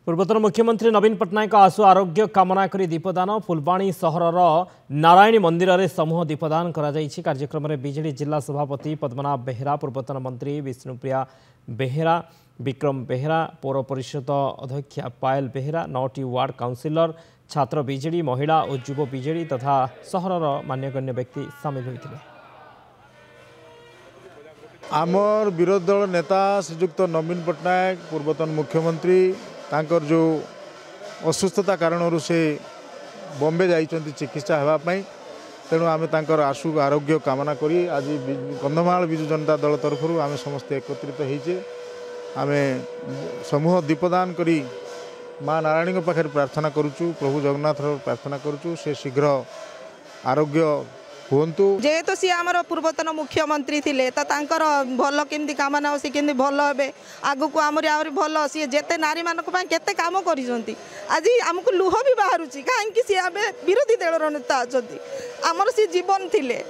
पूर्वतन मुख्यमंत्री नवीन पट्टनायक आशु आरोग्य कामना करी दीपदान फुलबाणी सहरर नारायणी मंदिर में समूह दीपदान कार्यक्रम में बीजेडी जिला सभापति पद्मनाभ बेहेरा पूर्वतन मंत्री विष्णुप्रिया बेहेरा विक्रम बेहेरा पौर परिषद अध्यक्षा पायल बेहेरा 9टी वार्ड काउंसिलर छात्र बीजेडी महिला और युव बीजेडी तथा सहरर मान्यगण्य व्यक्ति सामिल होते। आमर विरोधी दल नेता श्रीजुक्त नवीन पट्टनायक पूर्वतन मुख्यमंत्री तांकर जो असुस्थता कारण से बॉम्बे जाइछन्ति चिकित्सा हेबापी तेणु आम तांकर आशु आरोग्य कामना करी आज कंधमाल विजु जनता दल तरफ आम समस्ते एकत्रित होइछे। आम समूह दीपदान करी माँ नारायणी पाखे प्रार्थना करुचु, प्रभु जगन्नाथ प्रार्थना करुचु से शीघ्र आरोग्य हुंतु। जेहेतु सी आमर पूर्वतन मुख्यमंत्री थिले तो तांकर भल केमती कामना सी केमती भल हे आगु को आमरी आहरी भल सी जेते नारी मानक पय केते काम करिसंती आज हमको लुह भी बाहरुची काहे कि सी आबे विरोधी दलर नेता अछंती आमर सी जीवन थिले